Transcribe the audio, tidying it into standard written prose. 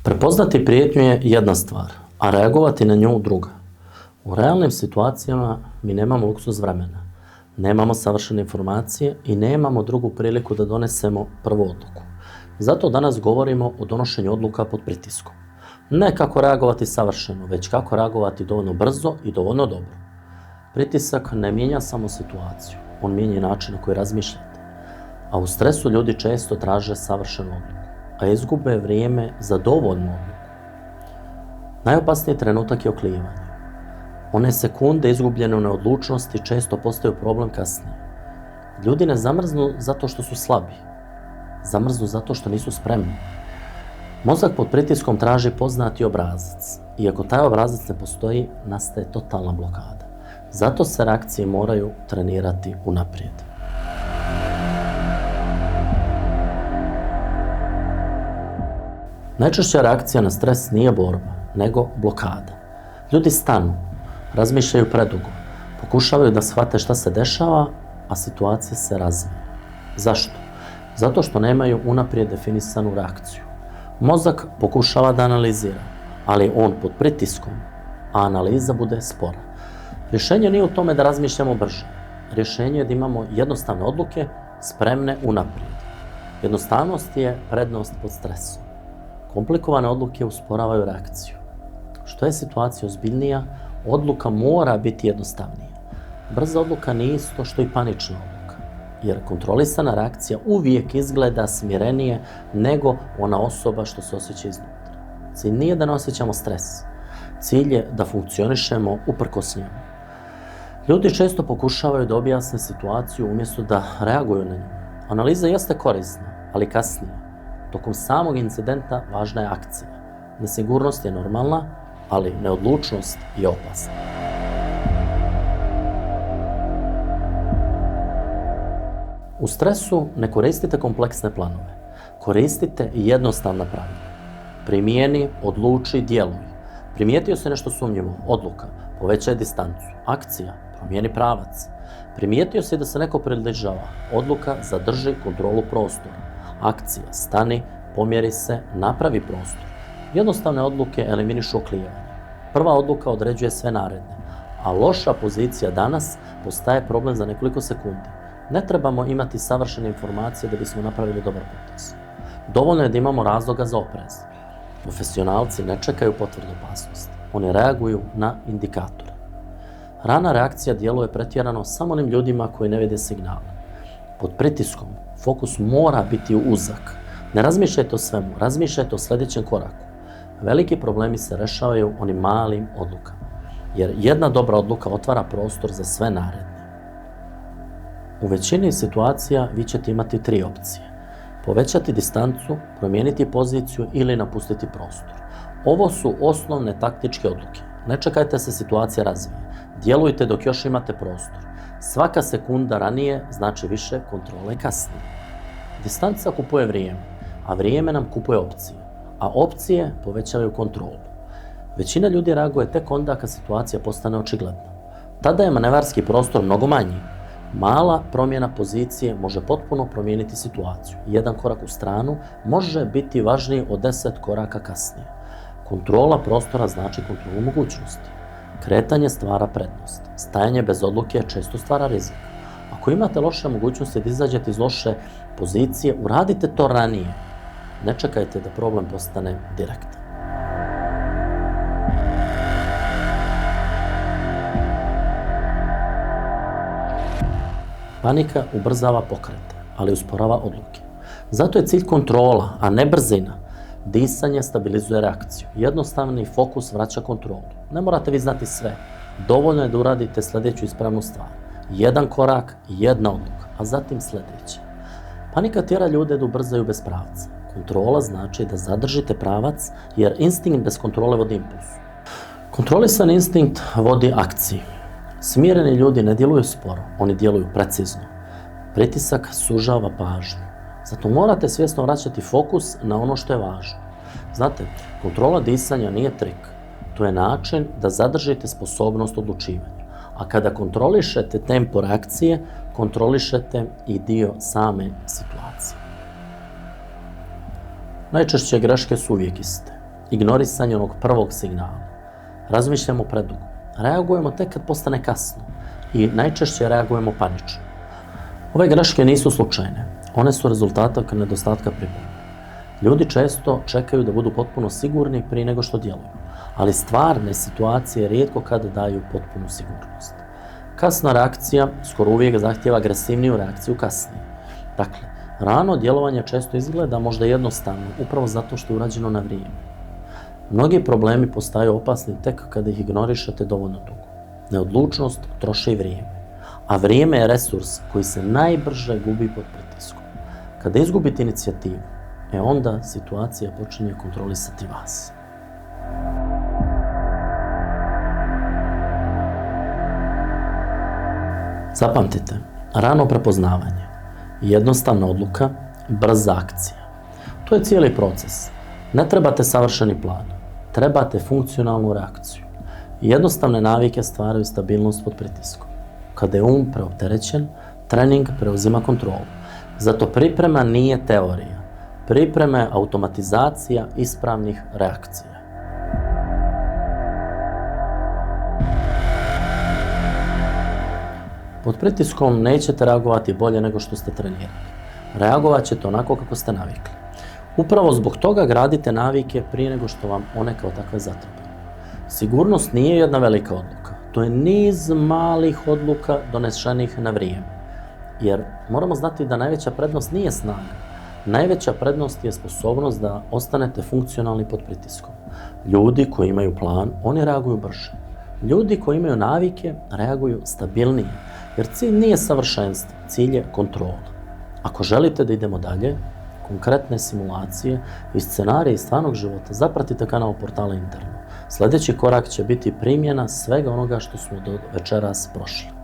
Prepoznati prijetnju je jedna stvar, a reagovati na nju druga. U realnim situacijama mi nemamo luksuz vremena, nemamo savršene informacije i nemamo drugu priliku da donesemo prvu odluku. Zato danas govorimo o donošenju odluka pod pritiskom. Ne kako reagovati savršeno, već kako reagovati dovoljno brzo i dovoljno dobro. Pritisak ne mijenja samo situaciju, on mijenja i način na koji razmišljate. A u stresu ljudi često traže savršenu odluku, a izgube vrijeme za dovoljnu odluku. Najopasniji trenutak je oklijevanje. One sekunde izgubljene u neodlučnosti često postaju problem kasnije. Ljudi ne zamrznu zato što su slabi, zamrznu zato što nisu spremni. Mozak pod pritiskom traži poznati obrazac i ako taj obrazac ne postoji, nastaje totalna blokada. Zato se reakcije moraju trenirati unaprijed. Najčešća reakcija na stres nije borba, nego blokada. Ljudi stanu, razmišljaju predugo, pokušavaju da shvate šta se dešava, a situacija se razvija. Zašto? Zato što nemaju unaprijed definisanu reakciju. Mozak pokušava da analizira, ali on pod pritiskom, a analiza bude spora. Rješenje nije u tome da razmišljamo brže. Rješenje je da imamo jednostavne odluke spremne unaprijed. Jednostavnost je prednost pod stresom. Komplikovane odluke usporavaju reakciju. Što je situacija ozbiljnija, odluka mora biti jednostavnija. Brza odluka nije isto što i panična odluka, jer kontrolisana reakcija uvijek izgleda smirenije nego ona osoba što se osjeća iznutra. Cilj nije da ne osjećamo stres. Cilj je da funkcionišemo uprkos njemu. Ljudi često pokušavaju da objasne situaciju umjesto da reaguju na nju. Analiza jeste korisna, ali kasnije. Tokom samog incidenta važna je akcija. Nesigurnost je normalna, ali neodlučnost je opasna. U stresu ne koristite kompleksne planove. Koristite jednostavna pravila. Primijeni, odluči, djeluj. Primijetio se nešto sumnjivo, odluka, povećaj distancu, akcija, promijeni pravac. Primijetio se da se neko približava, odluka, zadrži kontrolu prostora. Akcija, stani, pomjeri se, napravi prostor. Jednostavne odluke eliminišu oklijevanje. Prva odluka određuje sve naredne, a loša pozicija danas postaje problem za nekoliko sekundi. Ne trebamo imati savršene informacije da bismo napravili dobar potez. Dovoljno je da imamo razloga za oprez. Profesionalci ne čekaju potvrdu opasnosti, oni reaguju na indikatore. Rana reakcija djeluje pretjerano samo onim ljudima koji ne vide signale. Pod pritiskom fokus mora biti uzak. Ne razmišljajte o svemu, razmišljajte o sljedećem koraku. Veliki problemi se rešavaju onim malim odlukama, jer jedna dobra odluka otvara prostor za sve naredne. U većini situacija vi ćete imati 3 opcije. Povećati distancu, promijeniti poziciju ili napustiti prostor. Ovo su osnovne taktičke odluke. Ne čekajte se situacija razvije. Djelujte dok još imate prostor. Svaka sekunda ranije znači više kontrole kasnije. Distanca kupuje vrijeme, a vrijeme nam kupuje opcije, a opcije povećavaju kontrolu. Većina ljudi reaguje tek onda kad situacija postane očigledna. Tada je manevarski prostor mnogo manji. Mala promjena pozicije može potpuno promijeniti situaciju. Jedan korak u stranu može biti važniji od 10 koraka kasnije. Kontrola prostora znači kontrolu mogućnosti. Kretanje stvara prednost. Stajanje bez odluke često stvara rizik. Ako imate loše mogućnosti da izađete iz loše pozicije, uradite to ranije. Ne čekajte da problem postane direktan. Panika ubrzava pokrete, ali usporava odluke. Zato je cilj kontrola, a ne brzina. Disanje stabilizuje reakciju. Jednostavni fokus vraća kontrolu. Ne morate vi znati sve. Dovoljno je da uradite sljedeću ispravnu stvar. Jedan korak, jedna odluka, a zatim sljedeća. Panika tjera ljude da ubrzaju bez pravca. Kontrola znači da zadržite pravac, jer instinkt bez kontrole vodi impulsu. Kontrolisan instinkt vodi akciji. Smireni ljudi ne djeluju sporo, oni djeluju precizno. Pritisak sužava pažnju. Zato morate svjesno vraćati fokus na ono što je važno. Znate, kontrola disanja nije trik. To je način da zadržite sposobnost odlučivanja. A kada kontrolišete tempo reakcije, kontrolišete i dio same situacije. Najčešće greške su uvijek iste. ignorisanje onog prvog signala. Razmišljamo predugo. Reagujemo tek kad postane kasno i najčešće reagujemo panično. Ove greške nisu slučajne. One su rezultat nedostatka pripreme. Ljudi često čekaju da budu potpuno sigurni prije nego što djeluju, ali stvarne situacije rijetko kada daju potpunu sigurnost. Kasna reakcija skoro uvijek zahtijeva agresivniju reakciju kasnije. Dakle, rano djelovanje često izgleda možda jednostavno, upravo zato što je urađeno na vrijeme. Mnogi problemi postaju opasni tek kada ih ignorišete dovoljno dugo. Neodlučnost troši vrijeme, a vrijeme je resurs koji se najbrže gubi pod pritiskom. Kada izgubite inicijativu, onda situacija počinje kontrolisati vas. Zapamtite, rano prepoznavanje, jednostavna odluka, brza akcija. To je cijeli proces. Ne trebate savršeni plan, trebate funkcionalnu reakciju. Jednostavne navike stvaraju stabilnost pod pritiskom. Kada je preopterećen, trening preuzima kontrolu. Zato priprema nije teorija. Priprema je automatizacija ispravnih reakcija. Pod pritiskom nećete reagovati bolje nego što ste trenirali. Reagovat ćete onako kako ste navikli. Upravo zbog toga gradite navike prije nego što vam one kao takve zatrebaju. Sigurnost nije jedna velika odluka. To je niz malih odluka donešenih na vrijeme. Jer moramo znati da najveća prednost nije snaga. Najveća prednost je sposobnost da ostanete funkcionalni pod pritiskom. Ljudi koji imaju plan, oni reaguju brže. Ljudi koji imaju navike reaguju stabilnije. Jer cilj nije savršenstvo, cilj je kontrola. Ako želite da idemo dalje, konkretne simulacije i scenarije iz stvarnog života, zapratite kanal portala Interno. Sljedeći korak će biti primjena svega onoga što smo do večeras prošli.